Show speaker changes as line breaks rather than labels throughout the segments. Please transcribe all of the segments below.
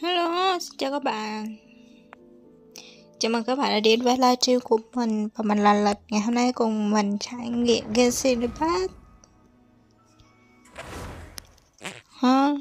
Hello, xin chào các bạn. Chào mừng các bạn đã đến với livestream của mình và mình là Lịch. Ngày hôm nay cùng mình trải nghiệm Genshin Impact. Ha.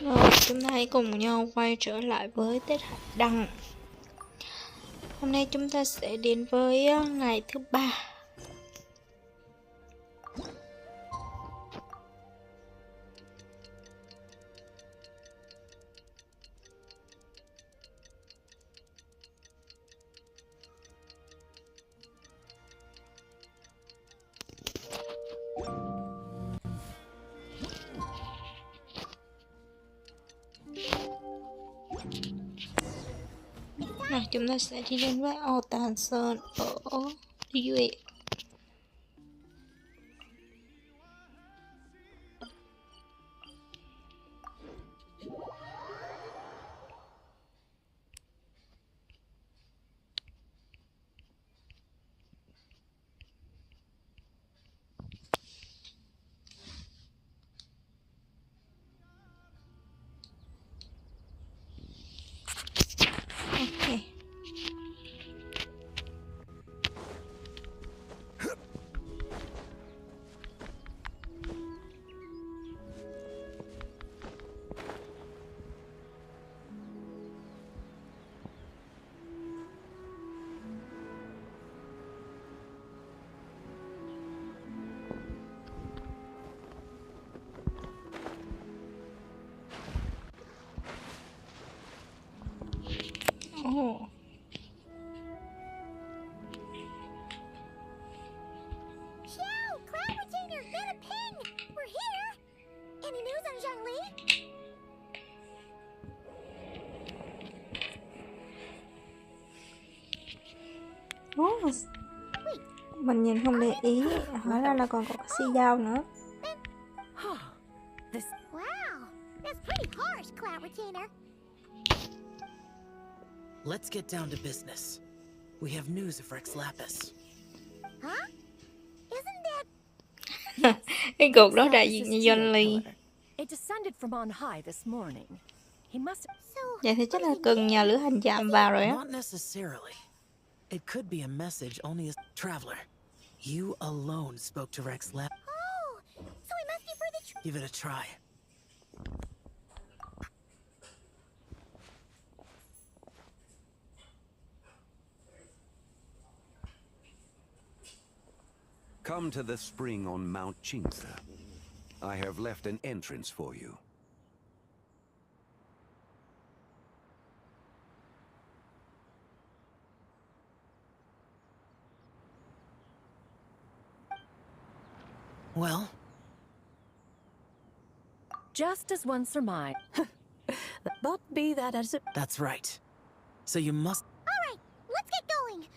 Rồi, chúng ta hãy cùng nhau quay trở lại với tiết học đăng. Hôm nay chúng ta sẽ đến với ngày thứ 3. Rồi, chúng ta sẽ đi đến với Ô Tàn Sơn ở Duy. Ok. Oh. Oh. Mình nhìn không để ý, hóa ra là còn có cái xi dao nữa.
Wow, that's pretty harsh, Cloud Retainer.
Let's get down to business. We have news of Rex Lapis.
Huh? Isn't that...
Cái cuộc đó đại diện như John Lee.
It descended from on high this morning. He must
So,
Vậy thì chắc là cần nhờ lửa hành chạm vào rồi á.
Not necessarily. It could be a message only a traveler. You alone spoke to Rex Lapis.
Oh, so it must be for the...
Give it a try.
Come to the spring on Mount Chingsa. I have left an entrance for you.
Well,
just as one surmised. But be that as it...
that's right. So you must...
All right, let's get going.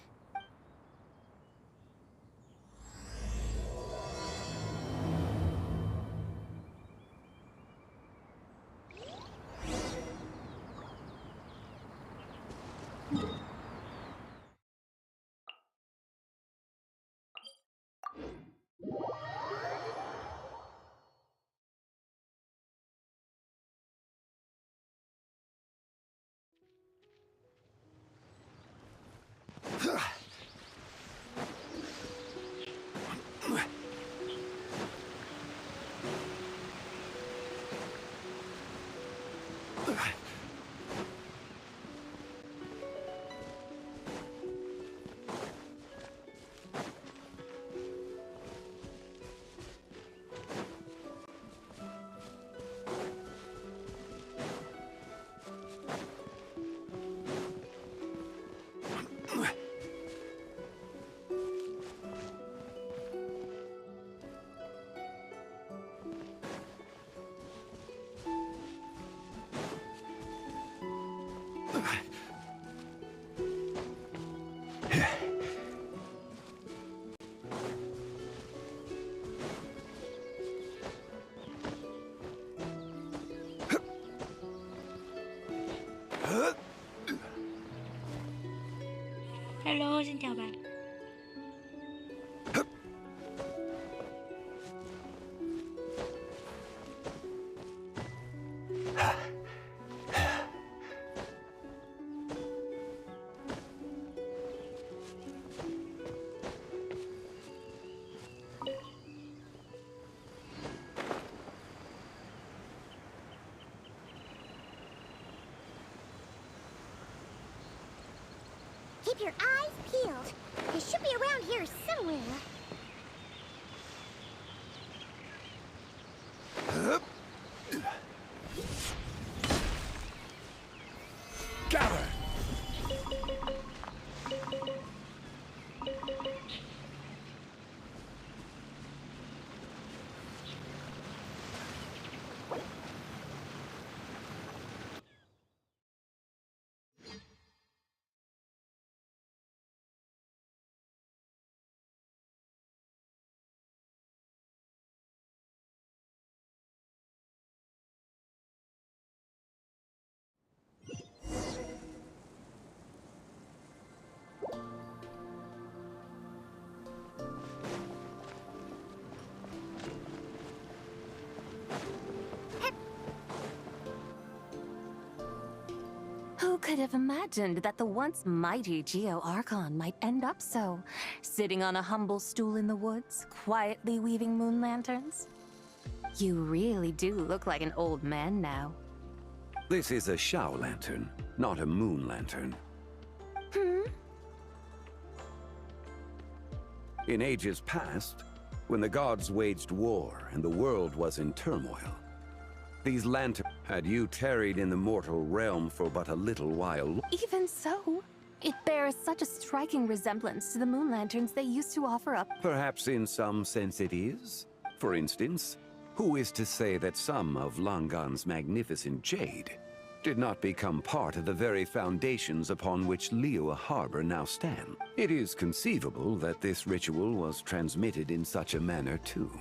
Alo, xin chào bạn.
Keep your eyes peeled. They should be around here somewhere.
Gather!
Who could have imagined that the once mighty Geo Archon might end up so, sitting on a humble stool in the woods, quietly weaving moon lanterns? You really do look like an old man now.
This is a Shao lantern, not a moon lantern. In ages past, when the gods waged war and the world was in turmoil, these lanterns had you tarried in the mortal realm for but a little while.
Even so, it bears such a striking resemblance to the moon lanterns they used to offer up.
Perhaps in some sense it is. For instance, who is to say that some of Langan's magnificent jade did not become part of the very foundations upon which Liyue Harbor now stands? It is conceivable that this ritual was transmitted in such a manner too.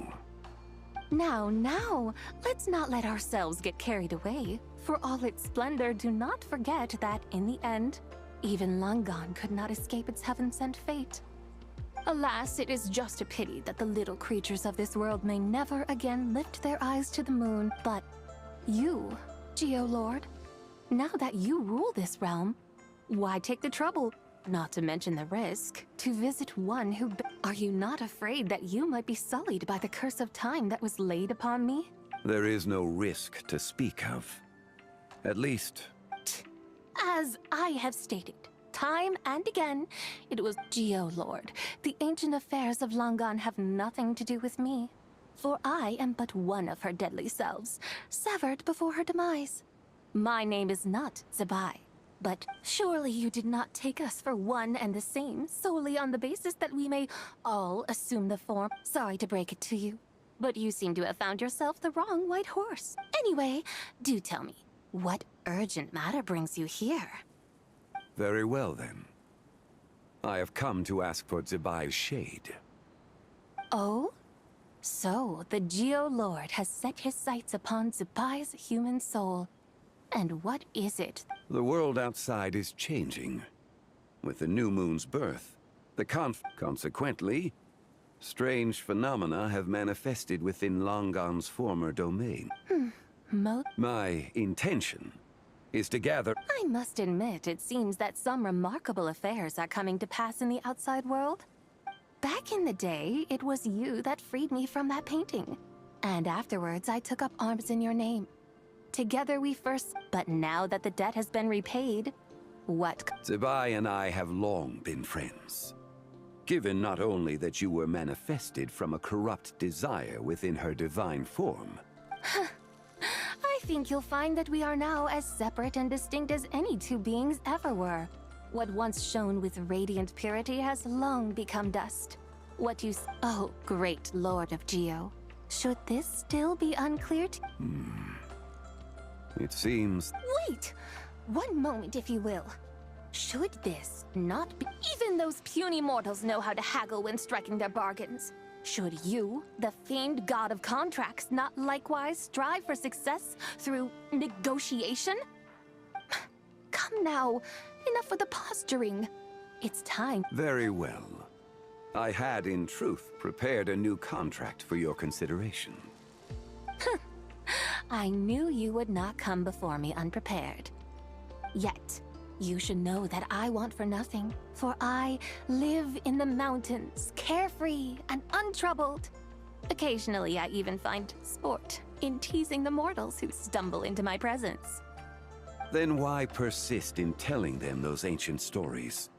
Now, let's not let ourselves get carried away. For all its splendor, do not forget that, in the end, even Langan could not escape its heaven-sent fate. Alas, it is just a pity that the little creatures of this world may never again lift their eyes to the moon. But you, Geo Lord, now that you rule this realm, why take the trouble, not to mention the risk, to visit one who... Are you not afraid that you might be sullied by the curse of time that was laid upon me?
There is no risk to speak of. At least...
As I have stated, time and again, it was Geo Lord. The ancient affairs of Langan have nothing to do with me. For I am but one of her deadly selves, severed before her demise. My name is not Zebai. But surely you did not take us for one and the same, solely on the basis that we may all assume the form. Sorry to break it to you, but you seem to have found yourself the wrong white horse. Anyway, do tell me, what urgent matter brings you here?
Very well then. I have come to ask for Zebai's shade.
Oh? So, the Geo Lord has set his sights upon Zebai's human soul. And what is it?
The world outside is changing. With the new moon's birth, consequently, strange phenomena have manifested within Langan's former domain. My intention is to gather...
I must admit, it seems that some remarkable affairs are coming to pass in the outside world. Back in the day, it was you that freed me from that painting. And afterwards, I took up arms in your name. Together we first... But now that the debt has been repaid, what...
Zebai and I have long been friends. Given not only that you were manifested from a corrupt desire within her divine form...
I think you'll find that we are now as separate and distinct as any two beings ever were. What once shone with radiant purity has long become dust. What you... Oh, great Lord of Geo. Should this still be unclear to...
It seems...
Wait! One moment, if you will. Should this not be... Even those puny mortals know how to haggle when striking their bargains. Should you, the famed god of contracts, not likewise strive for success through negotiation? Come now, enough with the posturing. It's time.
Very well. I had, in truth, prepared a new contract for your consideration.
I knew you would not come before me unprepared. Yet, you should know that I want for nothing, for I live in the mountains, carefree and untroubled. Occasionally, I even find sport in teasing the mortals who stumble into my presence.
Then why persist in telling them those ancient stories?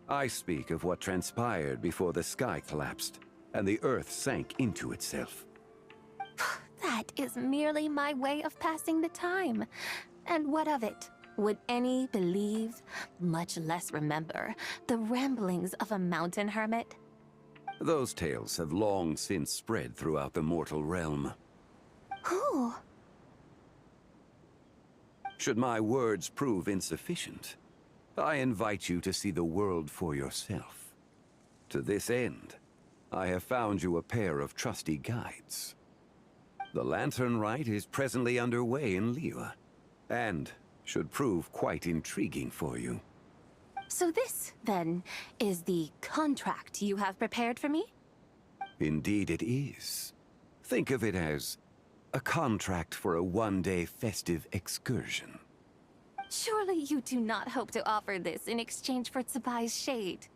I speak of what transpired before the sky collapsed and the earth sank into itself.
That is merely my way of passing the time. And what of it? Would any believe, much less remember, the ramblings of a mountain hermit?
Those tales have long since spread throughout the mortal realm.
Who?
Should my words prove insufficient, I invite you to see the world for yourself. To this end, I have found you a pair of trusty guides. The lantern rite is presently underway in Liyue, and should prove quite intriguing for you.
So this, then, is the contract you have prepared for me?
Indeed it is. Think of it as a contract for a one-day festive excursion.
Surely you do not hope to offer this in exchange for Tsubai's shade.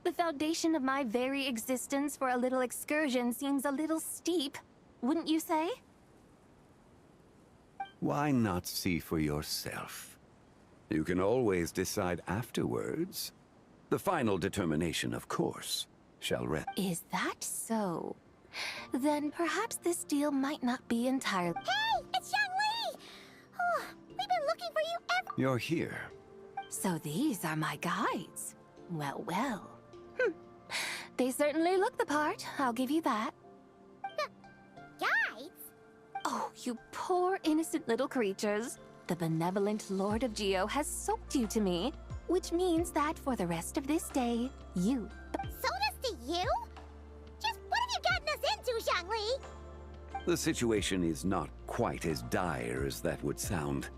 The foundation of my very existence for a little excursion seems a little steep, wouldn't you say?
Why not see for yourself? You can always decide afterwards. The final determination, of course, shall rest.
Is that so? Then perhaps this deal might not be entirely...
Hey, it's Xiangli! Oh, we've been looking for you ever.
You're here.
So these are my guides. Well, well. They certainly look the part, I'll give you that.
Guides?
Oh, you poor innocent little creatures. The benevolent Lord of Geo has soaked you to me, which means that for the rest of this day, you...
Sold us to you? Just what have you gotten us into, Xiangli?
The situation is not quite as dire as that would sound.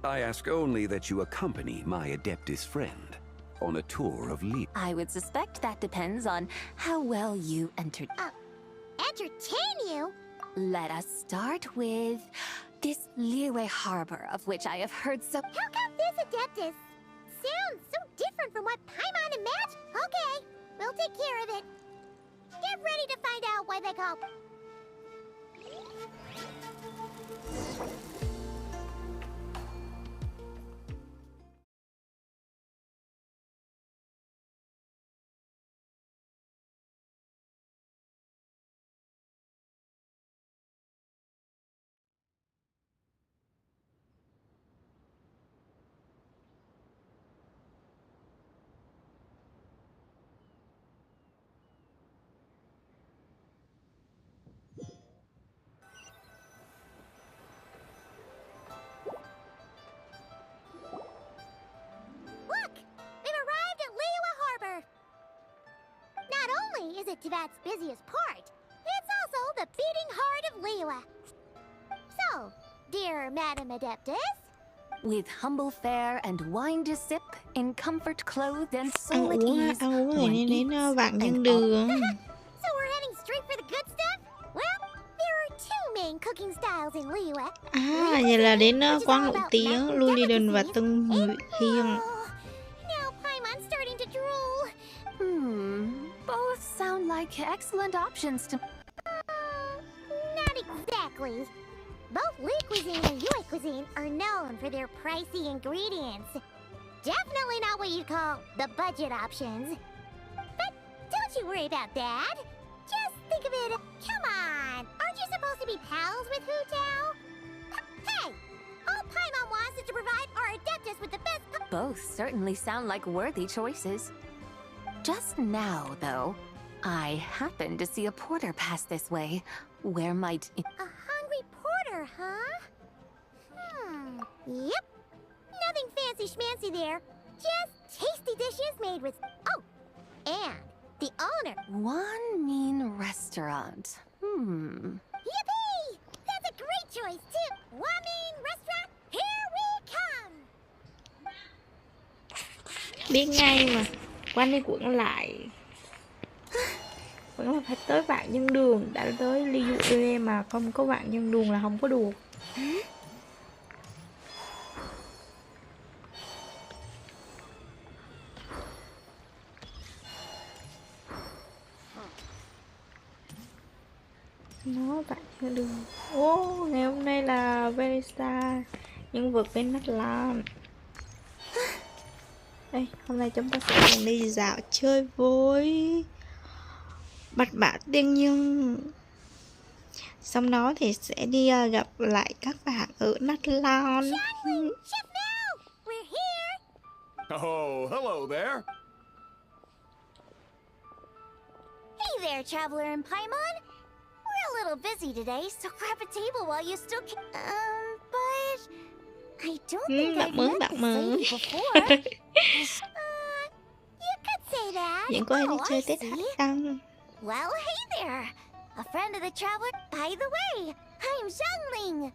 I ask only that you accompany my Adeptus friend on a tour of Liyue.
I would suspect that depends on how well you entered.
Entertain you?
Let us start with this Liyue harbor, of which I have heard so...
How come this Adeptus sounds so different from what Paimon imagined? Okay, we'll take care of it. Get ready to find out why they call... Look! We've arrived at Liyue Harbor! Not only is it Teyvat's busiest port, it's also the beating heart of Liyue. So, dear Madam Adeptus,
With humble fare and wine to sip, in comfort clothed and
Ăn
soul at
uống
ease,
ăn uống rồi
one
nên đến
eats
vạn nhân
and
đường.
so we're heading straight for the good stuff? Well, there are two main cooking styles in Liyue.
À, vậy là đến quán nổi tiếng Luliden và Tân Hiên.
Now Paimon's starting to drool.
Both sound like excellent options to...
Not exactly. Both Li cuisine and Yue cuisine are known for their pricey ingredients. Definitely not what you'd call the budget options. But don't you worry about that. Just think of it. Come on, aren't you supposed to be pals with Hu Tao? Hey, all Paimon wants is to provide our Adeptus with the best.
Both certainly sound like worthy choices. Just now, though, I happened to see a porter pass this way. Where might...
A hungry porter, huh? Yep. Nothing fancy schmancy there. Just tasty dishes made with... Oh, and the owner.
One mean restaurant.
Yippee! That's a great choice, too. Wamin Restaurant, here we come!
Biết ngay mà. quanh đi quẩn lại vẫn là phải tới vạn dân đường, đã tới Liu mà không có vạn dân đường là không có được. Nó vạn dân đường. Ngày hôm nay là Verisa, nhân vật bên Nát Lan. Đây, hôm nay chúng ta sẽ cùng đi dạo chơi với Bạch Mã Tiên Nhân. Xong đó thì sẽ đi gặp lại các bạn ở Nát Lan.
Oh, hello there.
Hey there, Traveler and Paimon. We're a little busy today, so grab a table while you still can. But I don't think I've met this lady before. You could say that.
Những cô ấy đi
Oh,
chơi
I
Tết
see.
Hạnh Đăng.
Well, hey there. A friend of the Traveler. By the way, I'm Zhangling.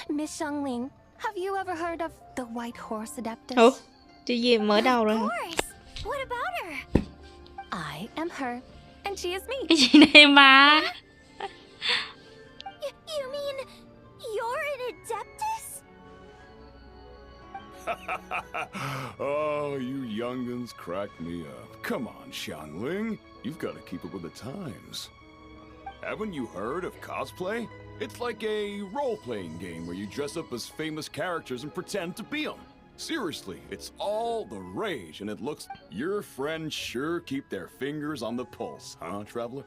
Miss Xiangling, have you ever heard of the White Horse Adeptus?
Ủa, chuyện gì mở đầu rồi hả?
Of course. What about her?
I am her, and she is me.
Cái gì này mà?
You mean you're an Adeptus?
Oh, you young'uns crack me up. Come on, Xiangling. You've got to keep up with the times. Haven't you heard of cosplay? It's like a role-playing game where you dress up as famous characters and pretend to be them. Seriously, it's all the rage, and it looks... Your friends sure keep their fingers on the pulse, huh, Traveler?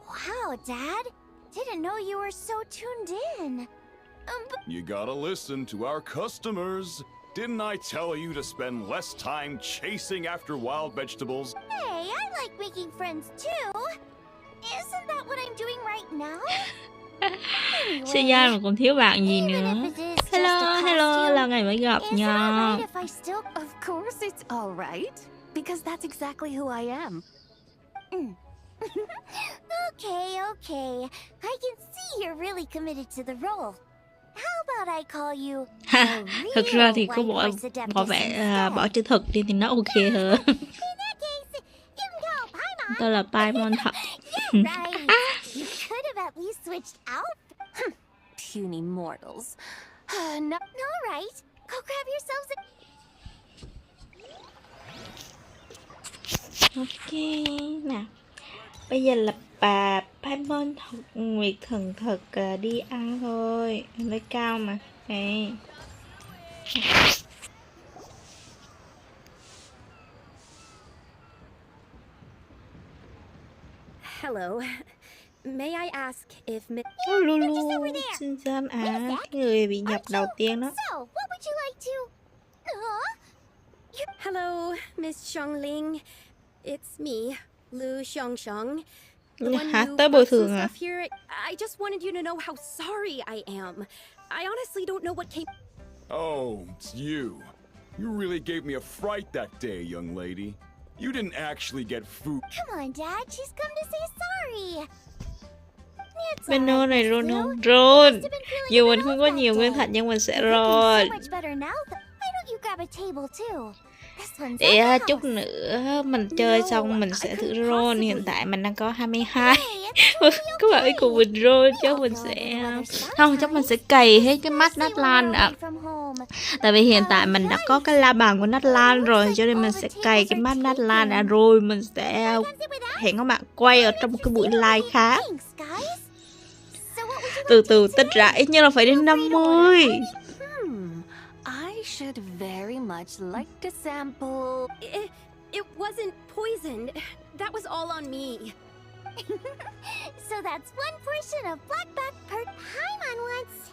Wow, Dad. Didn't know you were so tuned in.
You gotta listen to our customers. Didn't I tell you to spend less time chasing after wild vegetables?
Hey, I like making friends too. Isn't that what I'm doing right now?
Sinh ra mà còn thiếu bạn gì nữa. Hello, là ngày mới gặp nha.
Of course it's all right, because that's exactly who I am.
Okay. I can see you're really committed to the role. How about I call you
Thực ra thì có bỏ vẻ bỏ chữ thực đi thì nó ok hơn. Tôi là Paimon thật.
Right. You could have at least switched out.
Puny mortals.
No, all right. Go grab yourselves a...
Ok, nào. Bây giờ là bà Paimon học Nguyệt Thần Thực đi ăn thôi. Lấy cao mà. Đây.
Hello. May I ask if
Lulu xin giam người bị nhập đầu tiên đó.
So, what would you like to...
Hello, Miss Xiangling. It's me, Lu Xiangxiang.
Hả? Tới bồi thường à?
Here. I just wanted you to know how sorry I am. I honestly don't know what came...
Oh, it's you. You really gave me a fright that day, young lady. You didn't actually get food.
Come on, Dad. She's come to say sorry.
Bên nơi này rôn không? Rôn. Dù mình không có nhiều nguyên thạch nhưng mình sẽ rôn. Để chút nữa mình chơi xong mình sẽ thử rôn. Hiện tại mình đang có 22. Các bạn ấy cùng mình rôn chứ mình sẽ... Không, chắc mình sẽ cày hết cái mắt Nát Lan ạ. Tại vì hiện tại mình đã có cái la bàn của Nát Lan rồi, cho nên mình sẽ cày cái mắt Nát Lan rồi mình sẽ hẹn các bạn quay ở trong một cái buổi live khác. Từ từ tích ra ít nhất là phải đến 50.
I should very much like to sample.
It wasn't poisoned. That was all on me.
So that's one portion of Blackback per Paimon wants.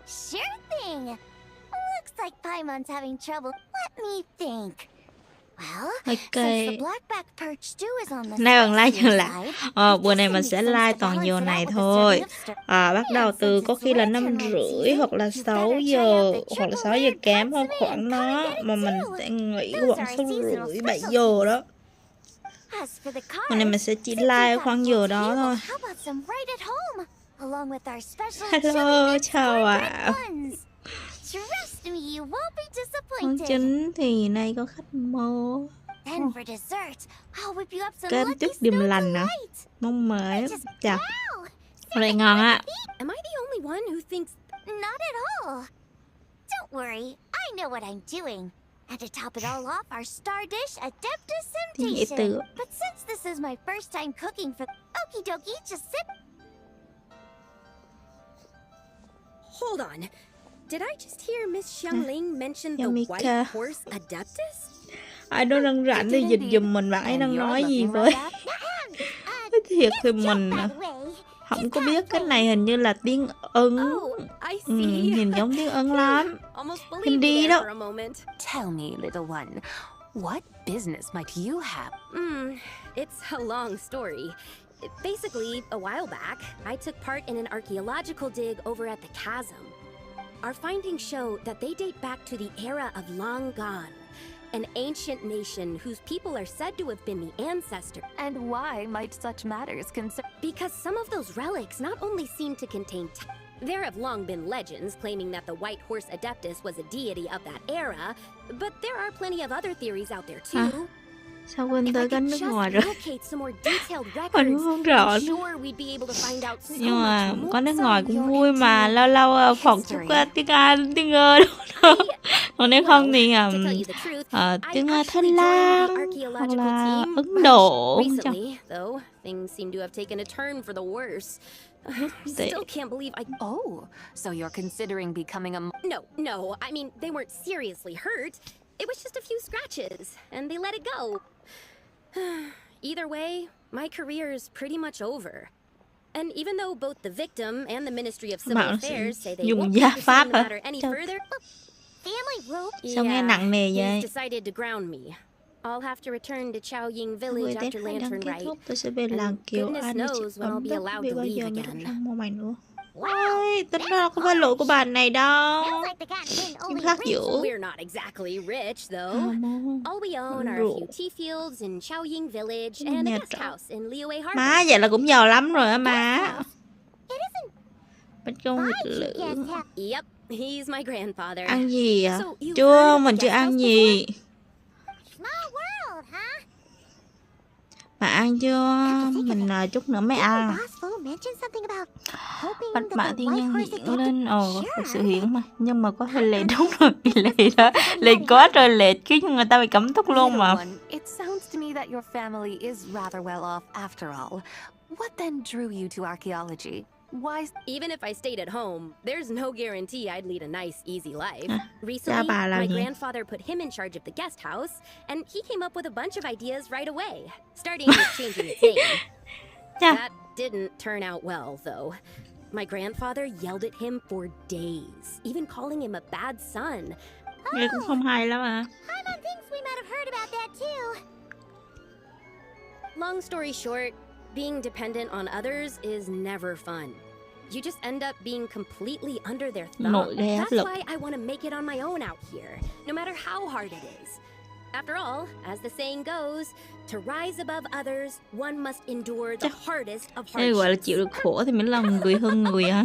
Sure thing. Looks like Paimon's having trouble. Let me think. Well, since the Blackback perch stew is on the
Nay bằng like
spicy
là
side,
bữa này mình sẽ like toàn giờ này thôi. Bắt đầu từ có khi là 5:30 hoặc là 6 giờ hoặc là 6 giờ kém thôi, khoảng đó mà mình sẽ nghỉ khoảng 6:30 7 giờ đó. Hôm nay mình sẽ chỉ like khoảng giờ đó thôi.
How about some right at home, along with our special
Hello,
chili and
chào
cornbread
ạ.
buns? Trust me, you won't be
Món
disappointed.
chính thì nay có khách mô.
Then for dessert, I'll whip you up some
Cơm
lucky
chút điềm
snow
lành nè.
delight.
Món mới.
Just
Chà,
wow.
hôm nay ngon á.
Am I the only one who thinks
Not at all. Don't worry, I know what I'm doing. And to top it all off, our star dish, Adeptus
Thì dễ
Temptation.
tưởng.
But since this is my first time cooking for Okie dokie, just sit.
Hold on. Did I just hear Miss Xiangling mention the
Yamika.
White Horse Adeptus?
Ai đó đang rảnh để dịch giùm mình, bạn ấy đang nói gì với. Nói thiệt thì mình
By the way,
không có biết, cái này hình như là tiếng Ấn.
Oh, I see.
Nhìn giống tiếng Ấn lắm.
Almost believed
Hindi
you there
đó.
for a moment.
Tell me, little one, what business might you have?
It's a long story. Basically, a while back, I took part in an archaeological dig over at the chasm. Our findings show that they date back to the era of Long Gone, an ancient nation whose people are said to have been the ancestors.
And why might such matters concern?
Because some of those relics not only seem to contain there have long been legends claiming that the White Horse Adeptus was a deity of that era, but there are plenty of other theories out there too.
Sao quên
If I
tới
could
cánh nước
just
ngoài rồi.
locate some more detailed
Mình
records,
không rõ
I'm
nữa.
sure we'd be able to find out so
Nhưng mà
much
có
more.
nước ngoài cũng vui mà, lâu lâu phỏng chút tiếng Anh, tiếng Ơ đâu. Còn nếu không thì
To tell you the truth,
tiếng
I
Thái
actually
Lan
joined the
hoặc
archaeological
là
team
Ấn Độ.
recently, though things seem to have taken a turn for the worse. Still can't believe I...
Oh, so you're considering becoming a...
No, I mean, they weren't seriously hurt. It was just a few scratches, and they let it go. Either way, my career is pretty much over. And even though both the victim and the Ministry of Civil
Bảo
Affairs say they
dùng
won't be
gia
pursuing
pháp
the
hả?
matter any
Trời.
further,
family rope.
Sao nghe nặng nề vậy?
he's decided to ground me. I'll have to return to Chao Ying
Người
Village
đến
after
phải đăng
Lantern
kết
Rite.
thúc, tôi sẽ về
And
làng Kiều
goodness
An để
knows
chịu
when I'll
ấm
be
đất.
allowed
Vì
to
bao giờ
leave
mình cũng
again.
không mua mày nữa.
Wow.
Ôi, tính ra không phải lỗi của bạn này đâu.
Sounds like the captain only
khác
rich.
giữa.
We're not exactly rich, though.
Không.
All we own are a few tea fields in Chao Ying Village and a
Nhà
guest
trọ.
house in Liyue Harbor.
Má vậy là cũng giàu lắm rồi á má.
It isn't
Bánh công vịt
my
lửa.
guest house.
Yep, he's my grandfather.
Ăn gì à?
So you've
Chưa,
heard of
mình
the
chưa
guest
ăn
house
gì.
Small world, huh?
Mà ăn chưa? Mình chút nữa mới ăn.
Didn't Boss Fu mention something about hoping
Bạch
that
mã
the
thiên
White
nhân
Horse
hiện
Adeptus-
lên. Ồ,
Sure.
sự hiện mà. Nhưng mà có hơi lệch, đúng rồi. Bị lệch đó. Lệch quá trời lệch. Khiến người ta bị cấm túc luôn
Little
mà.
one, it sounds to me that your family is rather well off after all. What then drew you to archaeology? Why?
Even if I stayed at home, there's no guarantee I'd lead a nice, easy life.
Cha
Recently,
bà làm
my
gì?
grandfather put him in charge of the guest house, and he came up with a bunch of ideas right away, starting with changing its name.
Cha.
That didn't turn out well, though. My grandfather yelled at him for days, even calling him a bad son.
Nghe cũng không hay lắm à.
Paimon thinks we might have heard about that too.
Long story short, being dependent on others is never fun. You just end up being completely under their thumb.
Nội gây áp
That's
lực.
why I want to make it on my own out here, no matter how hard it is. After all, as the saying goes, to rise above others, one must endure the hardest of
Đây gọi là
hardships.
chịu được khổ thì mới làm người hơn người à.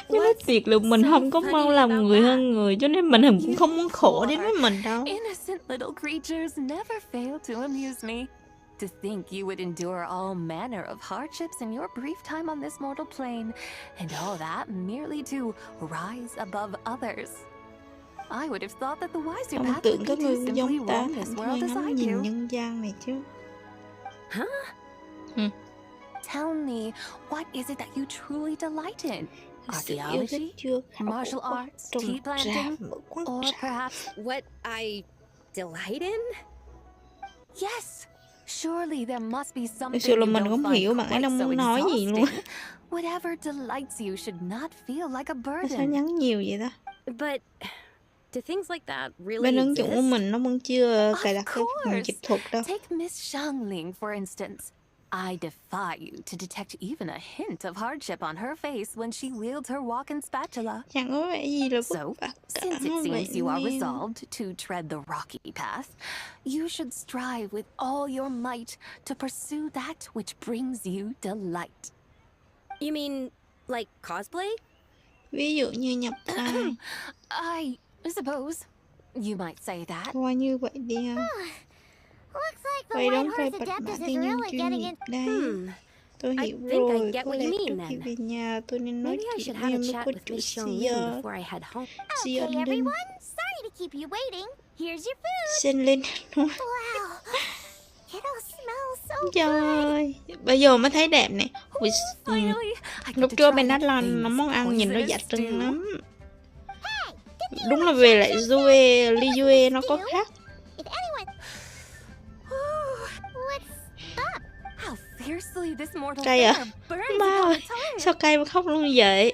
Chứ nói thiệt là mình không có mong làm người hơn người, cho nên mình cũng không muốn khổ đến với mình đâu.
Innocent little creatures never fail to amuse me. To think you would endure all manner of hardships in your brief time on this mortal plane, and all that merely to rise above others. I would have thought that the wiser
Không
path
tưởng
would
các
be to
người
simply
giống ta
roam this
thẳng
world
thơi
as
ngắm
I
nhìn
do.
nhân gian này chứ.
Tell me, what is it that you truly delight in?
Sự yêu thích
Archaeology?
chưa khảo
Martial
cổ
arts,
trồng
tea
trà,
planting,
mở quán
or
trà.
perhaps
What I delight in?
yes. Surely there must be something
Thực sự là
you
mình
don't
không
find
hiểu bạn ấy
quite
đang
so
muốn nói gì luôn.
exhausting. Whatever delights you should not feel like a
Tại sao
burden.
nhắn nhiều vậy ta?
But do things like that really
Bên ứng dụng của
exist?
mình nó vẫn chưa cài
Of
đặt cái phần
course.
dịch thuật đâu.
Take Miss Xiangling, for instance. I defy you to detect even a hint of hardship on her face when she wields her walking spatula.
Chẳng có vẻ gì là
So,
phức tạp cả.
since it
vậy
seems you are
nên-
resolved to tread the rocky path, you should strive with all your might to pursue that which brings you delight.
You mean like cosplay?
Ví dụ như nhập vai.
I suppose you might say that.
Coi như vậy đi ha.
Looks like the
Vậy
White
đóng vai
Horse
bạch mã
Adeptus is
thanh niên
really
chuyên
getting
nghiệp
in.
đây. Tôi
I
hiểu
think I
rồi,
get
có
what
lẽ
you
trước
mean
khi
then.
về nhà tôi nên nói
Maybe I
chuyện
should have a
em lúc
chat
có
with
chút
Miss
xí
Xiongling
giờ.
before I head home.
Xí
Okay,
ân linh.
everyone. Sorry to keep you waiting. Here's your food.
Xin linh.
Wow. It all smells so good.
Trời, bây giờ mới thấy đẹp nè. Ui,
Finally, I get
lúc
to
trước
try
bên đó
that
là
famous
món ăn nhìn nó
poisonous
dạ trưng
stew.
lắm. Đúng là về lại Due, ly Due nó có khác.
If anyone... What's up?
How fiercely this mortal
Cay à?
bear burns
Ba
upon
ơi,
the tongue.
sao cay mà khóc luôn vậy?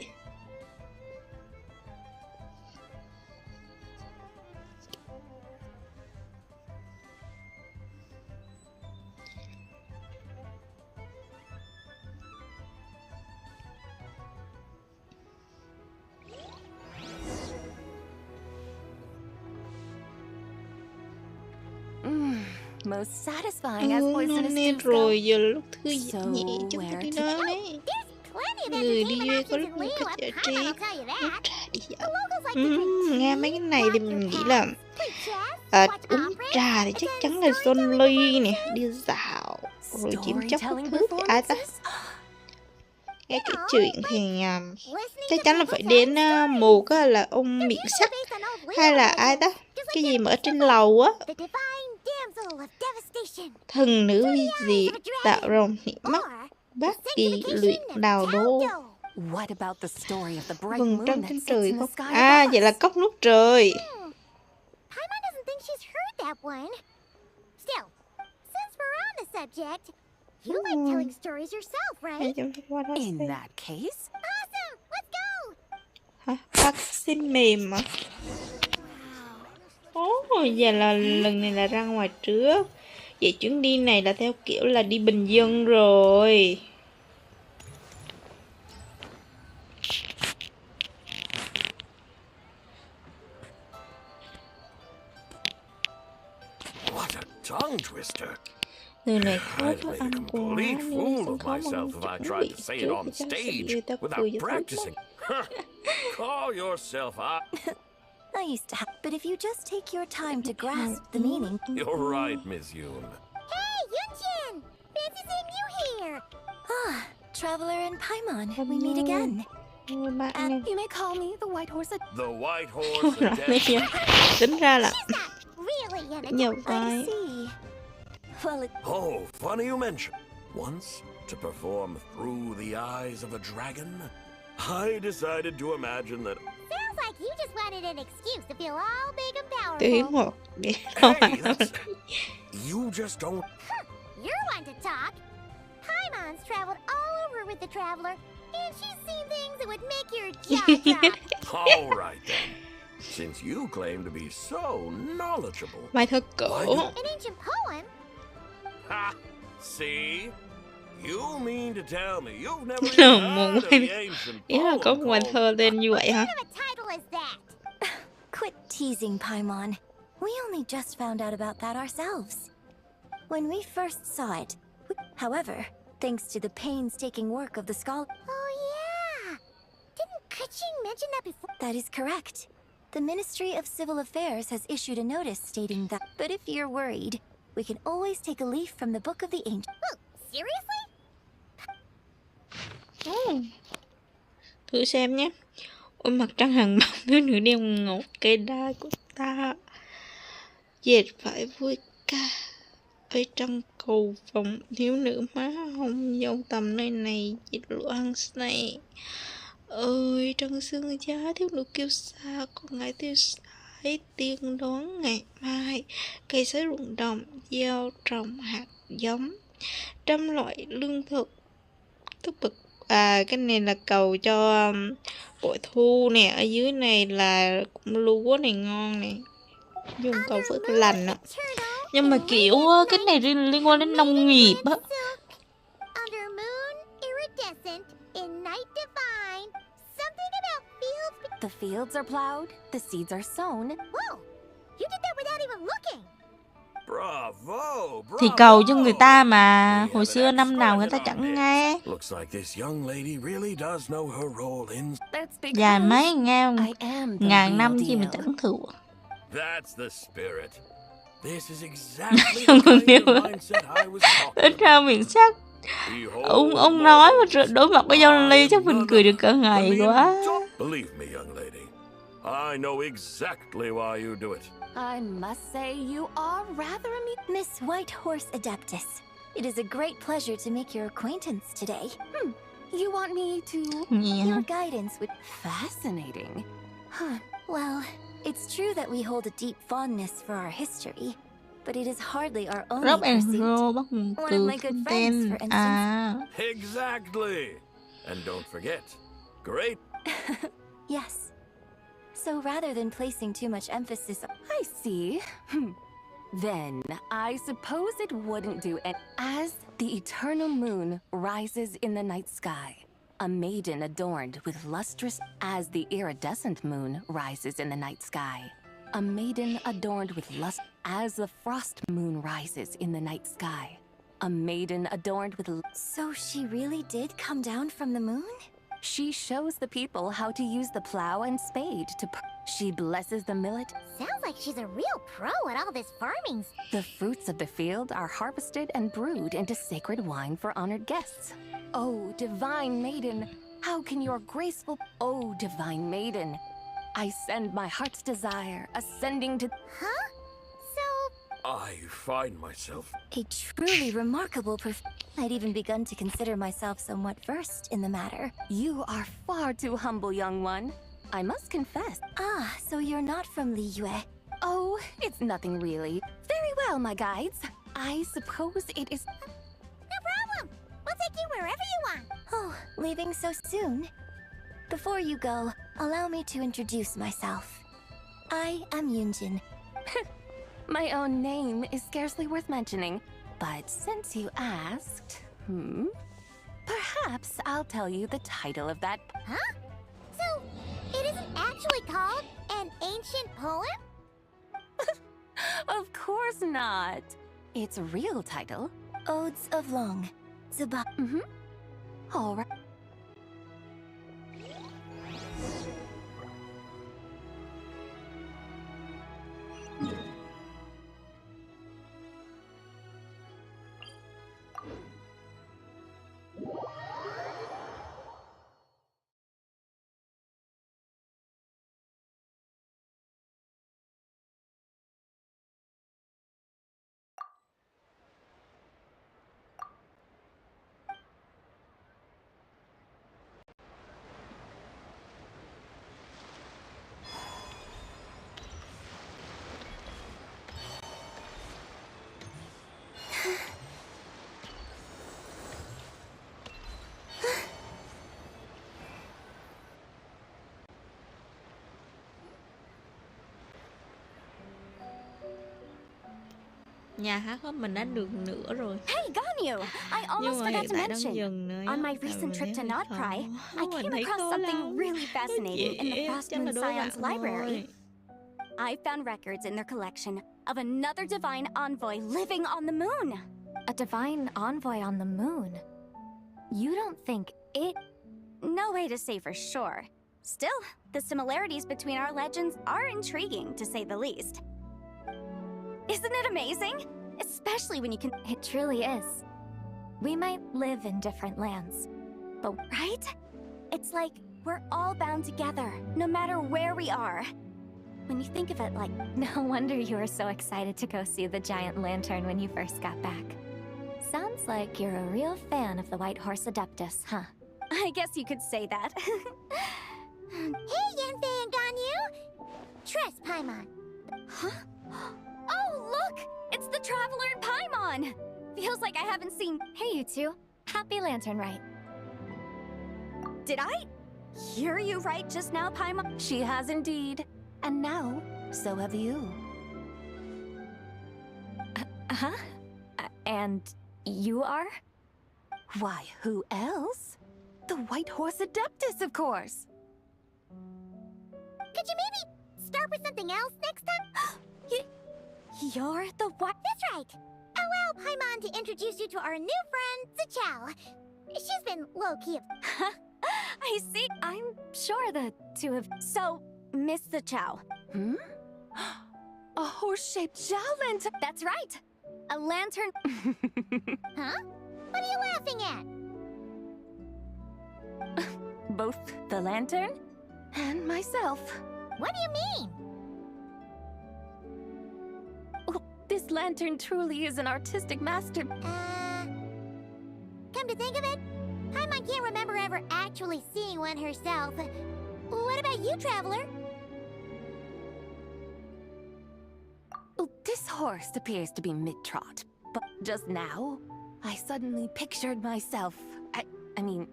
Most satisfying as
Nó
poisonous
nên
stews go.
rồi, giờ là lúc thư
So
giãn nhẹ chúng ta
where
đi
to
đó đấy.
Plenty of
Người đi
entertainment
Due có
options
lúc
in
một
lieu
cách
of
giải
Paimon,
trí.
I'll tell you
Uống
that.
trà đi dạo.
Locals like to drink
Nghe
tea,
mấy cái này thì
walk
mình
your
nghĩ
path,
là
play chess,
uống
watch opera,
trà thì chắc
attend
chắn là John Lee nè, đi dạo rồi chiếm chóc các
Storytelling
thứ thì ai ta?
performances?
Nghe cái chuyện thì
listening
chắc
to
chắn là
people
phải
tell
đến
stories.
một á, là ông miệng
Usually
sắt
based on old
hay là
Leo
ai ta?
legends, just
Cái
like
gì
that
mà ở trên lầu á,
the divine damsel of devastation,
thần nữ huy diệt tạo rồng hiện mắt
or
bát kỳ luyện đào đô.
What about the story of the bright
Vầng
moon
trăng
that
trên
sits
trời
in the
không?
sky
À,
above
vậy là
us?
cốc nước trời.
Paimon doesn't think she's heard that one. Still, since we're on the subject, you like telling stories yourself,
Hay
right?
cho qua đó
In
xem.
that case,
Awesome! Let's go!
Hả? Bác xin mềm mà. Ồ, vậy là lần này là ra ngoài trước. Vậy chuyến đi này là theo kiểu là đi bình dân rồi.
What a tongue twister.
Người này khó
I'd
phát
make a
âm quá,
complete
nếu
fool
sân
of
khấu mà
myself
không
if I
chuẩn
tried
bị
to say it
trước
on
thì chắc sẽ bị
stage
người ta cười
without
cho
practicing. Call yourself up.
I used to have, but if you just take your time to grasp the meaning.
You're right, Miss Yoon.
Hey, Yunjin! Fancy seeing you here!
Ah, Traveler and Paimon, we meet again.
Bạn này
and you may call me the White Horse.
The White Horse
rõ
Adeptus.
ràng. Tính ra là
She's not really an
nhiều
adult.
vai.
I see. Well, it,
Oh, funny you mention. Once, to perform through the eyes of a dragon, I decided to imagine that.
Sounds like you just wanted an excuse to feel all big and
tí
powerful.
một đi đâu
Hey,
mà.
that's. You just don't.
You're one to talk. Paimon's traveled all over with the Traveler, and she's seen things that would make your jaw drop.
All right then. Since you claim to be so knowledgeable.
Mai thơ cổ.
An ancient poem?
Ha! See? You mean to tell me you've never
Một
even heard of
bài,
the ancient
ý là có một
poem
bài
called...
thơ tên như vậy hả?
What kind of a title is that?
quit teasing, Paimon. We only just found out about that ourselves. When we first saw it. However, thanks to the painstaking work of the scholar.
Oh yeah! Didn't Kuching mention that before?
That is correct. The Ministry of Civil Affairs has issued a notice stating that. But if you're worried, we can always take a leaf from the Book of the Ancients.
Oh, seriously?
Thử xem nhé. Ôi mặt trăng hằng bóng thiếu nữ đeo ngọc cây đa của ta. Dệt phải vui ca. Ơi trăng cầu vòng thiếu nữ má hồng dâu tầm nơi này dệt lụa hăng này. Ơi trăng sương giá thiếu nữ kêu xa con ngài tiêu sái tiên đón ngày mai. Cây sới ruộng đồng gieo trồng hạt giống. Trăm loại lương thực tức bực. À cái này là cầu cho bội thu nè, ở dưới này là cũng lúa này ngon nè, dùng cầu phước lành á. Nhưng mà kiểu cái này liên quan đến nông nghiệp á.
Under moon, iridescent, in night divine, something about fields.
The fields are plowed, the seeds are sown.
Whoa! You did that without even looking.
Bravo,
Thì cầu cho
bravo.
người ta mà hồi xưa năm nào người ta chẳng nghe.
Looks like this young lady really does know her role in.
That's
Dài
because
mấy ngàn
I am the
ngàn
real
năm gì mà
deal.
chẳng thử.
That's the spirit. This is exactly
Không
the
còn
kind
điều
of mindset I was talking
Đến ra miệng sắc.
Behold,
Ông nói mà
mortals,
đối mặt với John Lee
I
chắc
am
mình
none
cười
of
được cả ngày
the
quá.
Believe me, young lady, I know exactly why you do it.
I must say you are rather
Miss White Horse Adeptus, it is a great pleasure to make your acquaintance today.
You want me to...
Yeah.
Your guidance would...
Fascinating.
Well, it's true that we hold a deep fondness for our history, but it is hardly our only
Rock and
pursuit.
roll bắt nguồn
One of
từ
my good friends,
tên.
for instance.
À,
Exactly. And don't forget, great.
Yes. So rather than placing too much emphasis on...
I see. Then I suppose it wouldn't do it. As the eternal moon rises in the night sky, a maiden adorned with lustrous... As the iridescent moon rises in the night sky, a maiden adorned with lust... As the frost moon rises in the night sky, a maiden adorned with...
So she really did come down from the moon?
She shows the people how to use the plow and spade to... She blesses the millet.
Sounds like she's a real pro at all this farming.
The fruits of the field are harvested and brewed into sacred wine for honored guests. Oh, divine maiden, how can your graceful... Oh, divine maiden, I send my heart's desire, ascending to...
Huh? So,
I find myself.
A truly remarkable I'd even begun to consider myself somewhat versed in the matter.
You are far too humble, young one. I must confess.
Ah, so you're not from Liyue.
Oh, it's nothing really. Very well, my guides. I suppose it is...
no problem. We'll take you wherever you want.
Oh, leaving so soon? Before you go, allow me to introduce myself. I am Yunjin.
My own name is scarcely worth mentioning, but since you asked, perhaps I'll tell you the title of that...
Huh? So, it isn't actually called an ancient poem?
Of course not. Its real title...
Odes of Long. Zuba.
All right.
nhà hát của mình đã được nửa rồi.
Hey, Ganyu! I
Nhưng
almost
mà
forgot
hiện
to
tại đang
mention.
dừng nữa.
On my
Tại
recent
mình
trip to
thấy
Not
khó.
Pry, I
Mình
came
thấy
across
khó
something
lắm.
really fascinating in the Frost
Chắc là
Moon
đối
Scion's
bạn
library.
thôi.
I found records in their collection of another divine envoy living on the moon. A divine envoy on the moon? You don't think it... No way to say for sure. Still, the similarities between our legends are intriguing, to say the least. Isn't it amazing? Especially when you can... It truly is. We might live in different lands, but right? It's like we're all bound together, no matter where we are. When you think of it like... No wonder you were so excited to go see the giant lantern when you first got back. Sounds like you're a real fan of the White Horse Adeptus, huh? I guess you could say that. Hey, Yanfei and Ganyu! Tress Paimon. Huh? Oh, look! It's the Traveler and Paimon! Feels like I haven't seen... Hey, you two. Happy Lantern Rite. Did I hear you right just now, Paimon?
She has indeed. And now, so have you.
Huh? And you are?
Why, who else? The White Horse Adeptus, of course.
Could you maybe start with something else next time?
You're the what?
That's right. Allow Paimon to introduce you to our new friend, Zichao. She's been low-key.
I see. I'm sure the two of... So, Miss the Chow.
Hmm? A horse-shaped Zhao lantern.
That's right. A lantern...
Huh? What are you laughing at?
Both the lantern and myself.
What do you mean?
Oh, this lantern truly is an artistic master.
Come to think of it, Paimon can't remember ever actually seeing one herself. What about you, Traveler?
Oh, this horse appears to be mid-trot, but just now, I suddenly pictured myself. I mean...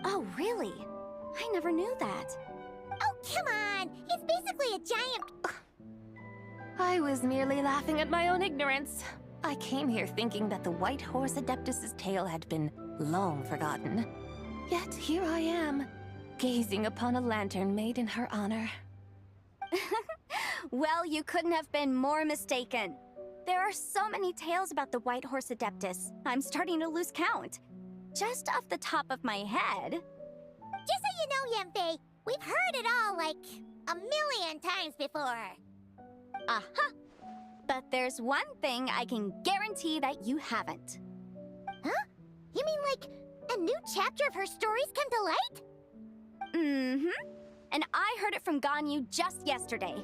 Oh, really? I never knew that.
Oh, come on! He's basically a giant...
I was merely laughing at my own ignorance. I came here thinking that the White Horse Adeptus's tale had been long forgotten. Yet here I am, gazing upon a lantern made in her honor.
Well, you couldn't have been more mistaken. There are so many tales about the White Horse Adeptus, I'm starting to lose count. Just off the top of my head...
Just so you know, Yanfei, we've heard it all like a million times before.
Aha! But there's one thing I can guarantee that you haven't.
Huh? You mean like a new chapter of her stories come to light?
Mm-hmm. And I heard it from Ganyu just yesterday.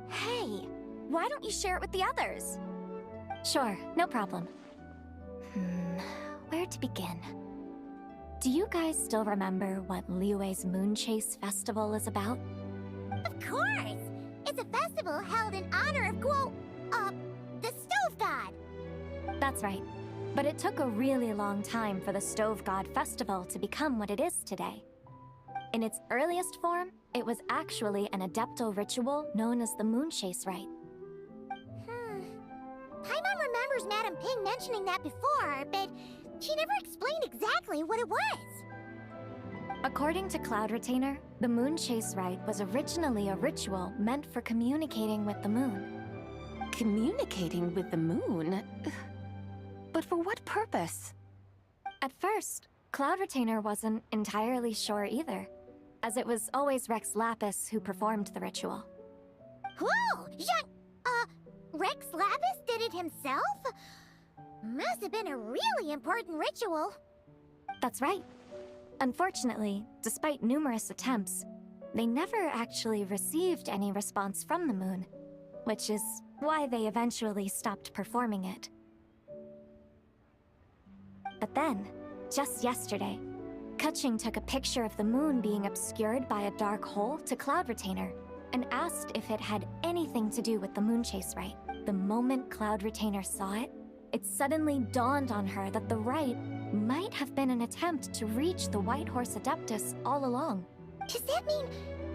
Hey, why don't you share it with the others? Sure, no problem. Where to begin? Do you guys still remember what Liyue's Moon Chase Festival is about?
Of course! It's a festival held in honor of the Stove God.
That's right. But it took a really long time for the Stove God Festival to become what it is today. In its earliest form, it was actually an adeptal ritual known as the Moon Chase Rite.
Paimon remembers Madame Ping mentioning that before, but she never explained exactly what it was.
According to Cloud Retainer, the Moon Chase Rite was originally a ritual meant for communicating with the moon.
Communicating with the moon? But for what purpose?
At first, Cloud Retainer wasn't entirely sure either, as it was always Rex Lapis who performed the ritual.
Whoa! Rex Lapis did it himself? Must have been a really important ritual.
That's right. Unfortunately, despite numerous attempts, they never actually received any response from the moon, which is why they eventually stopped performing it. But then, just yesterday, Keqing took a picture of the moon being obscured by a dark hole to Cloud Retainer and asked if it had anything to do with the Moon Chase Rite. The moment Cloud Retainer saw it, it suddenly dawned on her that the rite might have been an attempt to reach the White Horse Adeptus all along.
Does that mean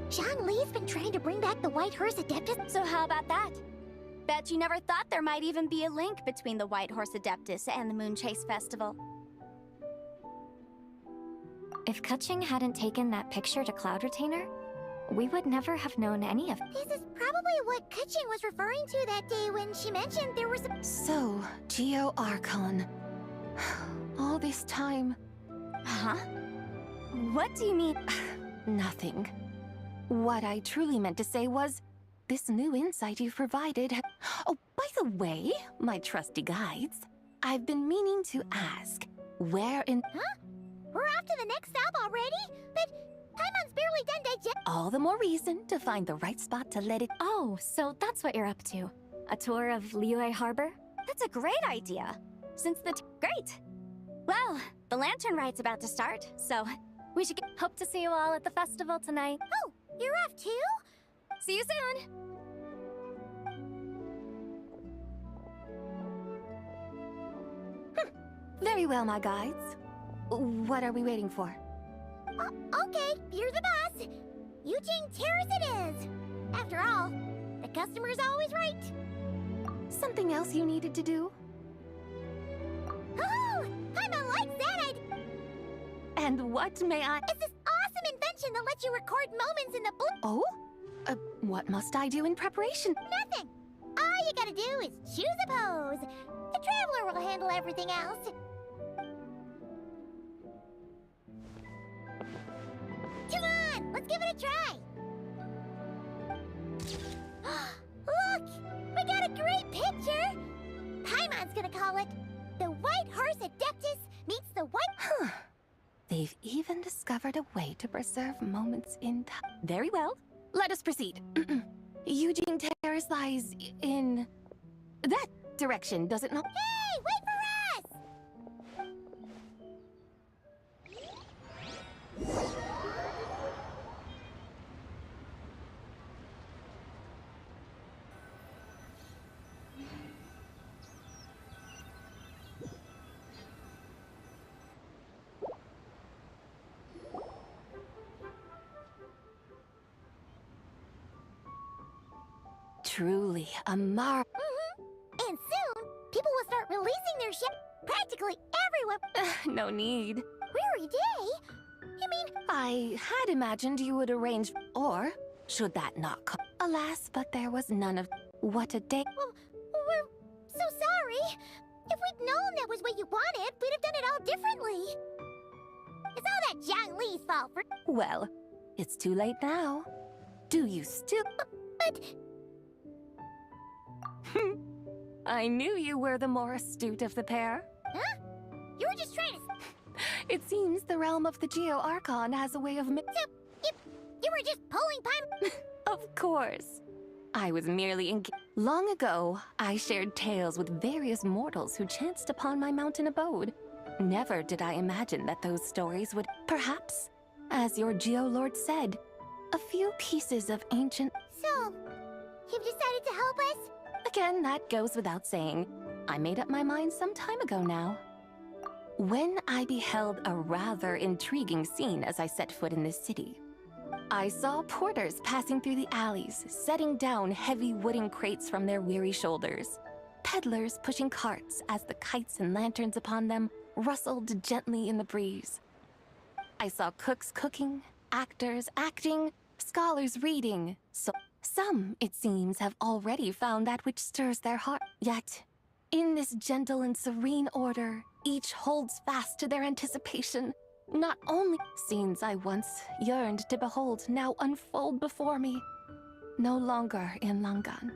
Zhang Li's been trying to bring back the White Horse Adeptus?
So how about that? Bet you never thought there might even be a link between the White Horse Adeptus and the Moon Chase Festival. If Keqing hadn't taken that picture to Cloud Retainer, we would never have known any of it.
This is probably what Keqing was referring to that day when she mentioned there was a...
So, Geo Archon. All this time...
Huh? What do you mean?
Nothing. What I truly meant to say was, this new insight you've provided... Oh, by the way, my trusty guides, I've been meaning to ask, where in...
Huh? We're off to the next stop already? But Paimon's barely done digest...
All the more reason to find the right spot to let it...
Oh, so that's what you're up to. A tour of Liyue Harbor? That's a great idea. Since the... Great! Well, the Lantern Rite's about to start, so we should hope to see you all at the festival tonight.
Oh, you're off too?
See you soon!
Very well, my guides. What are we waiting for?
Okay, you're the boss. Yujing Terrace it is. After all, the customer's always right.
Something else you needed to do?
Oh, Paimon likes that idea.
And what may I...
It's this awesome invention that lets you record moments in the blue...
Oh? What must I do in preparation?
Nothing. I you gotta do is choose a pose. The Traveler will handle everything else. Come on, let's give it a try. Look, we got a great picture. Paimon's gonna call it The White Horse Adeptus Meets the White...
They've even discovered a way to preserve moments in time. Very well. Let us proceed. Eugene Terrace lies in that direction, does it not?
Hey, wait for us!
Truly a
And soon, people will start releasing their shit practically everywhere.
No need.
Weary day? You mean...
I had imagined you would arrange, or should that not come? Alas, but there was none of... What a day.
Well, we're so sorry. If we'd known that was what you wanted, we'd have done it all differently. It's all that Zhang Li's fault for...
Well, it's too late now. Do you still...
But...
I knew you were the more astute of the pair.
Huh? You were just trying to...
It seems the realm of the Geo-Archon has a way of...
So, you were just pulling Paimon...
Of course. I was merely Long ago, I shared tales with various mortals who chanced upon my mountain abode. Never did I imagine that those stories would... Perhaps, as your Geo-Lord said, a few pieces of ancient...
So, you've decided to help us?
Again, that goes without saying. I made up my mind some time ago now. When I beheld a rather intriguing scene as I set foot in this city. I saw porters passing through the alleys, setting down heavy wooden crates from their weary shoulders. Peddlers pushing carts as the kites and lanterns upon them rustled gently in the breeze. I saw cooks cooking, actors acting, scholars reading. So some, it seems, have already found that which stirs their heart. Yet, in this gentle and serene order, each holds fast to their anticipation. Not only scenes I once yearned to behold now unfold before me, no longer in Langan.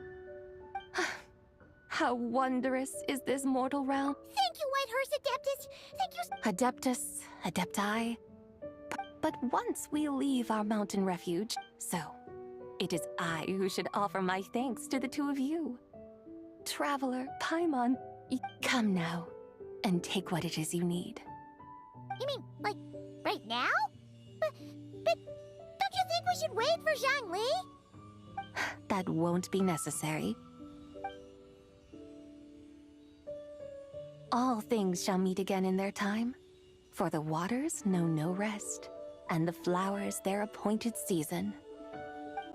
How wondrous is this mortal realm.
Thank you, White Horse Adeptus. Thank you...
Adeptus, Adepti. But once we leave our mountain refuge, so it is I who should offer my thanks to the two of you. Traveler, Paimon, come now, and take what it is you need.
You mean, like, right now? But don't you think we should wait for Zhang Li?
That won't be necessary. All things shall meet again in their time, for the waters know no rest, and the flowers their appointed season.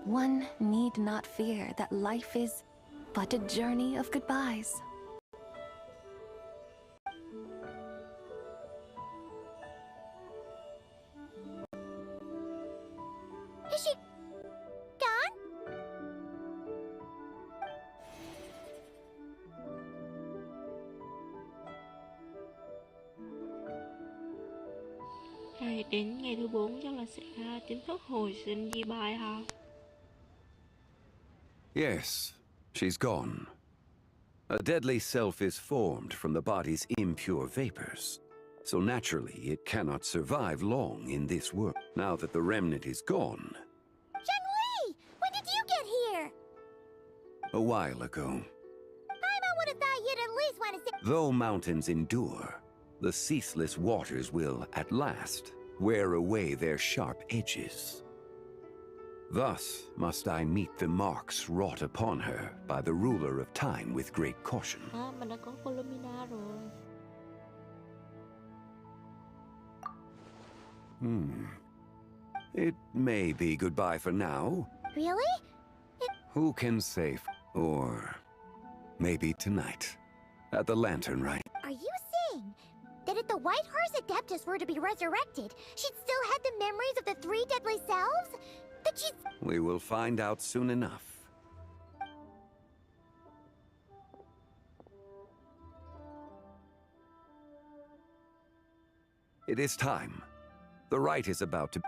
One need not fear that life is but a journey of goodbyes.
Is she... gone?
Rồi đến ngày thứ 4 chắc là sẽ chính thức hồi sinh Di-Bai hả?
Yes, she's gone. A deadly self is formed from the body's impure vapors. So naturally, it cannot survive long in this world. Now that the remnant is gone...
Zhang Li! When did you get here?
A while ago.
Paimon would have thought you'd at least want to say...
Though mountains endure, the ceaseless waters will, at last, wear away their sharp edges. Thus must I meet the marks wrought upon her by the ruler of time with great caution.
Mình đã có Volumina rồi.
It may be goodbye for now.
Really?
Who can say? Or maybe tonight. At the lantern, right?
Are you saying that if the White Horse Adeptus were to be resurrected, she'd still have the memories of the three deadly selves? That she's...
We will find out soon enough. It is time. The rite is about to...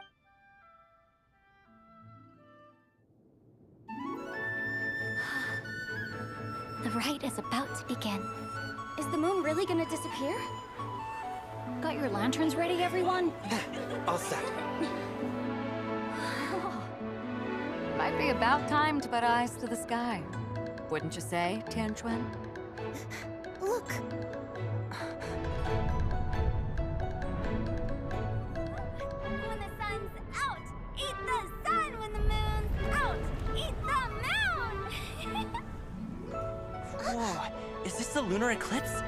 The rite is about to begin.
Is the moon really gonna disappear?
Got your lanterns ready, everyone?
All set.
Might be about time to put eyes to the sky. Wouldn't you say, Tianchuan?
Look!
When the sun's out, eat the sun. When the moon's out, eat the moon.
Whoa, is this the lunar eclipse?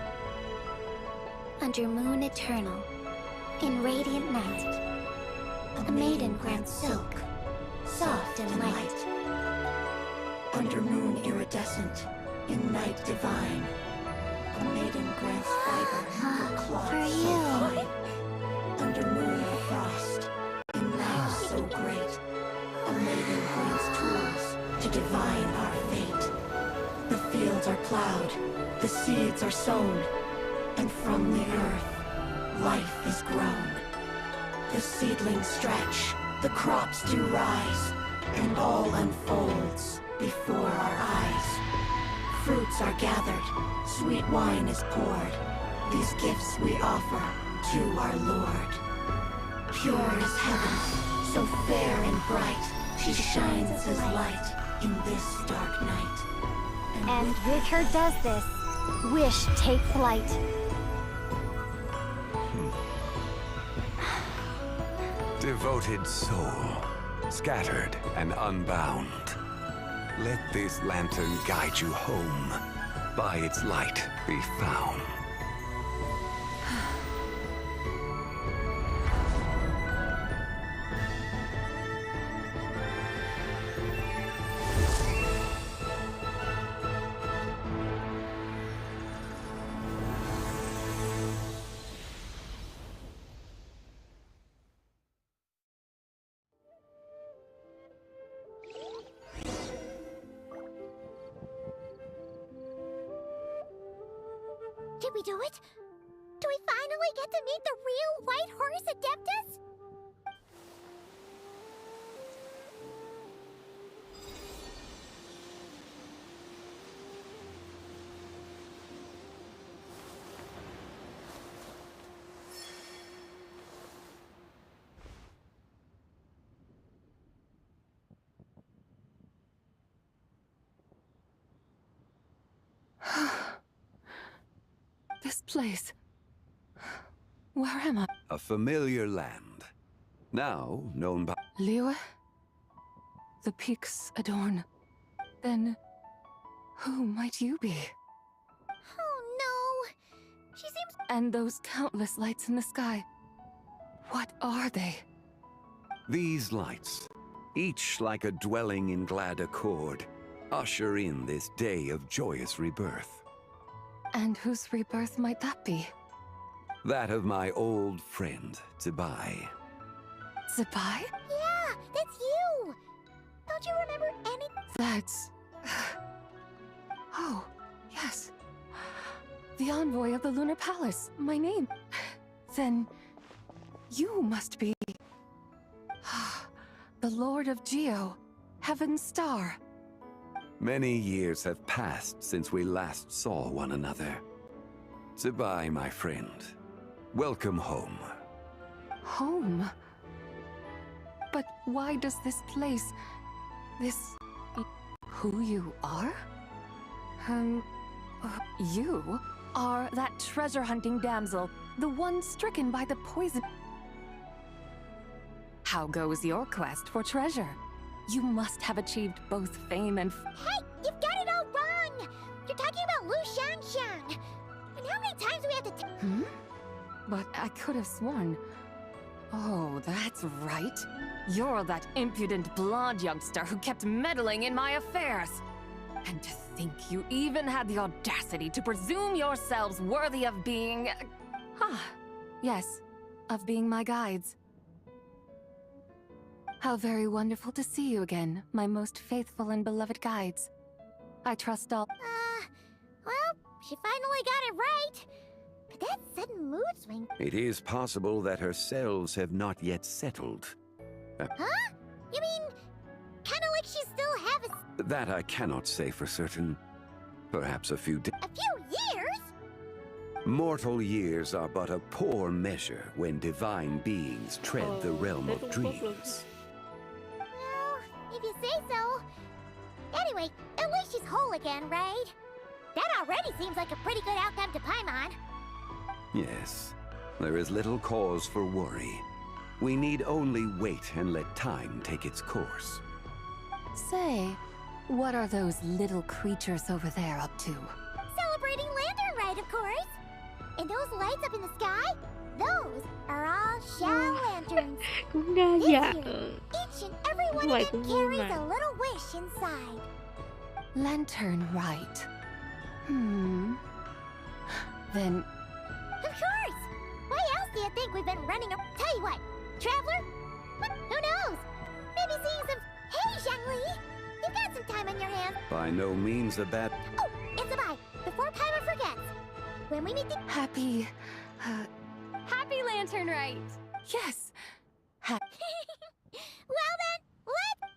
Under moon eternal, in radiant night, a maiden grants silk, soft and light. Under moon iridescent, in night divine, a maiden grants fiber for cloth so fine. Under moon of frost, in night so great, a maiden grants tools to divine our fate. The fields are plowed, the seeds are sown, and from the earth, life is grown. The seedlings stretch, the crops do rise, and all unfolds before our eyes. Fruits are gathered, sweet wine is poured. These gifts we offer to our Lord. Pure is heaven, so fair and bright, she shines as light in this dark night.
And with her does this, wish take flight.
Devoted soul, scattered and unbound. Let this lantern guide you home. By its light be found.
Did we do it? Do we finally get to meet the real White Horse Adeptus?
This place. Where am I?
A familiar land, now known by...
Liyue? The peaks adorn. Then, who might you be?
Oh no! She seems...
And those countless lights in the sky. What are they?
These lights, each like a dwelling in glad accord, usher in this day of joyous rebirth.
And whose rebirth might that be?
That of my old friend, Zibai.
Zibai?
Yeah, that's you! Don't you remember any...
That's... Oh, yes. The envoy of the Lunar Palace, my name. Then... you must be... the Lord of Geo, Heaven's Star.
Many years have passed since we last saw one another. Zibai, my friend. Welcome home.
Home? But why does this place... this... who you are? You are that treasure-hunting damsel, the one stricken by the poison... How goes your quest for treasure? You must have achieved both fame and...
Hey! You've got it all wrong! You're talking about Lu Xiangxiang! And how many times do we have to...
Hmm? But I could have sworn... Oh, that's right. You're that impudent blonde youngster who kept meddling in my affairs. And to think you even had the audacity to presume yourselves worthy of being... yes, of being my guides. How very wonderful to see you again, my most faithful and beloved guides. I trust all...
well, she finally got it right. But that sudden mood swing?
It is possible that her cells have not yet settled.
Huh? You mean, kind of like she still have
That I cannot say for certain. Perhaps a few
a few years?
Mortal years are but a poor measure when divine beings tread the realm of dreams.
Well, if you say so. Anyway, at least she's whole again, right? That already seems like a pretty good outcome to Paimon.
Yes, there is little cause for worry. We need only wait and let time take its course.
Say, what are those little creatures over there up to?
Celebrating Lantern Rite, of course. And those lights up in the sky, those are all Shao lanterns.
Cũng đa
This
dạng.
year, each and every one
Vậy
of them
cũng vui
carries
mà.
a little wish inside.
Lantern Rite. Then
Of course! Why else do you think we've been running around? Tell you what, Traveler? Who knows? Maybe seeing some... Hey, Zhangli! You've got some time on your hands.
By no means a bad...
Oh, it's a bye. Before Paimon forgets. When we meet the...
happy...
Happy Lantern Rite!
yes!
Well then, let's...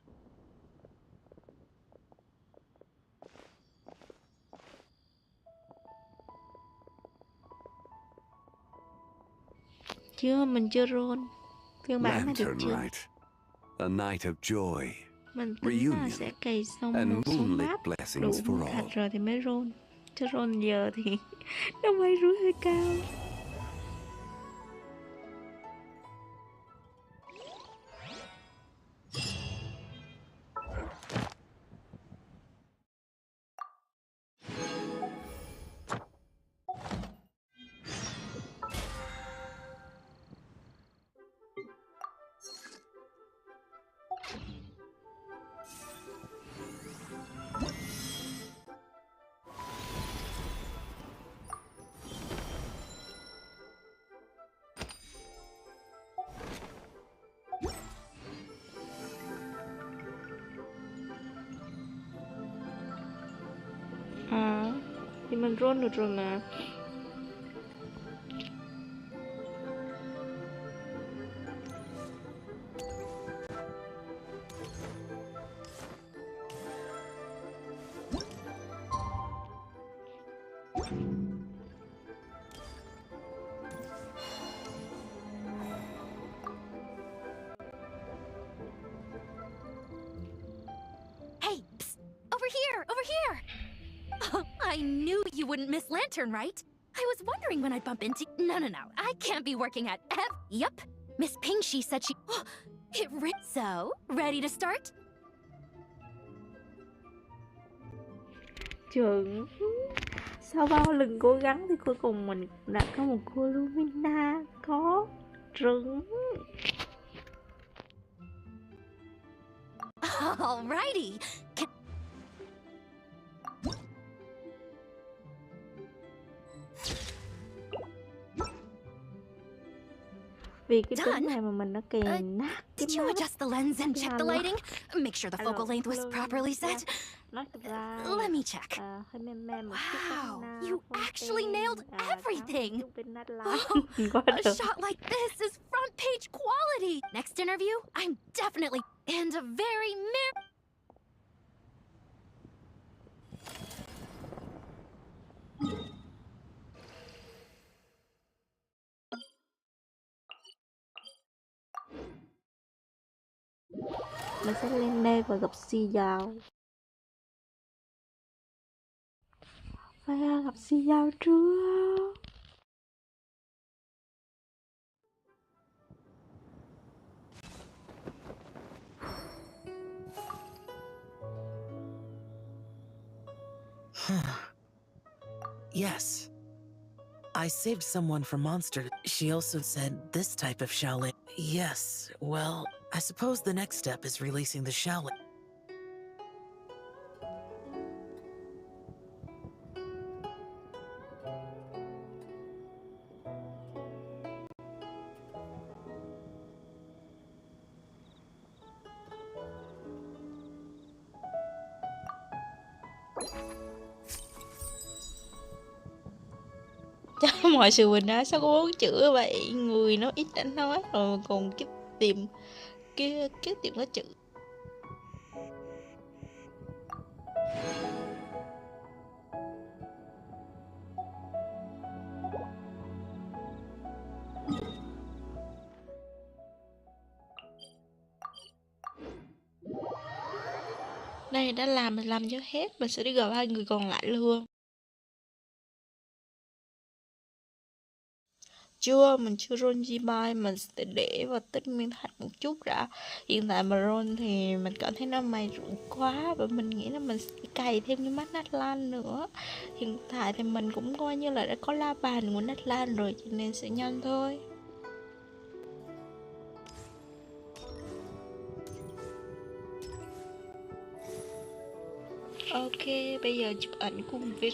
Chưa, mình chưa roll. Phiên bản này được
Lantern
chưa?
Rite. A night of joy.
Mình tính là
Reunion
sẽ cày xong
and
một số
moonlit
map đủ
blessings for
một
all.
hạt rồi thì mới roll. Chứ roll giờ thì nó bay rủi hơi cao. À, thì mình roll được rồi mà.
Hey, psst! Over here! Over here! Oh, I knew you wouldn't miss Lantern, right? I was wondering when I'd bump into... No. I can't be working at Yup. Miss Ping, she said she... So, ready to start?
Chuẩn. Sau bao lần cố gắng thì cuối cùng mình đã có một cô Lumina có trứng.
Alrighty.
Vì cái trứng này mà mình nó kèm nát cái
Did you
mắt.
adjust the lens and check the
Hello.
lighting? Make sure the focal length was properly set.
Nói thật ra
Let me check.
hơi mềm mềm một chút
Wow,
na,
you
phong
actually
phim,
nailed
có
everything.
chút bên nát lá.
Oh,
Quá
a
được.
shot like this is front page quality. Next interview, I'm definitely and a very
Mình sẽ lên đây và gặp Si Giao. Phải gặp Si Giao trước.
Yes. I saved someone from monster. She also said this type of Shaolin. Yes, well, I suppose the next step is releasing the Shaolin.
cho mọi sự bình an. Sao có 4 chữ vậy? Người nó ít đã nói rồi còn cái tìm cái tìm có chữ. Đây đã làm, mình làm cho hết, mình sẽ đi gặp 2 người còn lại luôn. Chưa, mình chưa roll Gmail, mình sẽ để vào tích nguyên thạch một chút đã. Hiện tại mà roll thì mình cảm thấy nó may rủi quá, và mình nghĩ là mình sẽ cày thêm cái mắt Natlan nữa. Hiện tại thì mình cũng coi như là đã có la bàn của Natlan rồi, cho nên sẽ nhanh thôi. Ok, bây giờ chụp ảnh cùng với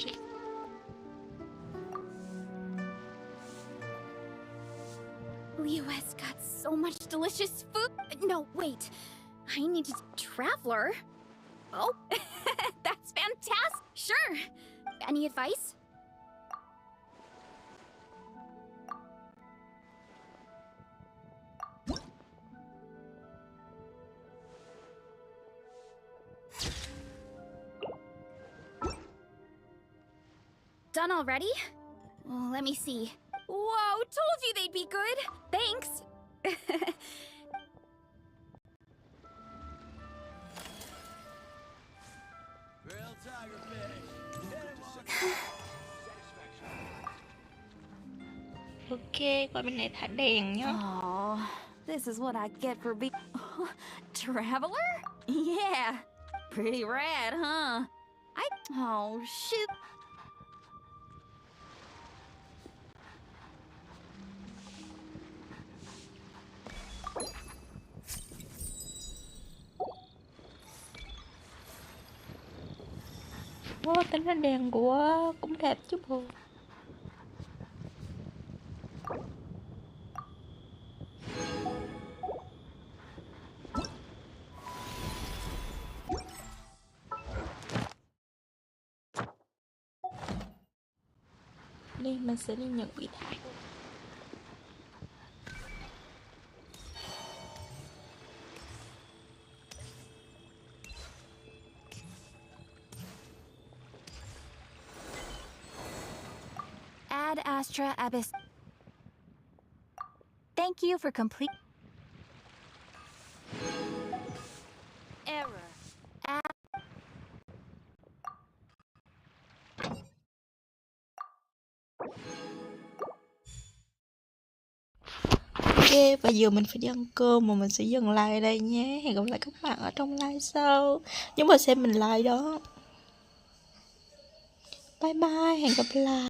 Leo has got so much delicious food. No, wait. I need a traveler. Oh, that's fantastic. Sure. Any advice? Done already? Well, let me see. Whoa, told you they'd be good. Thanks.
Ok, qua bên này thả đèn nhá.
Oh, this is what I get for being traveler? Yeah, pretty rad, huh? Oh shoot.
Wow, tính ra đèn của cũng đẹp chứ bộ. Đi, mình sẽ đi nhận ủy thác.
Ad Astra Abyss. Thank you for complete.
Error.
Ok, bây giờ mình phải đi ăn cơm mà mình sẽ dừng like ở đây nhé. Hẹn gặp lại các bạn ở trong like sau. Nhớ mà xem mình like đó. Bye bye, hẹn gặp lại.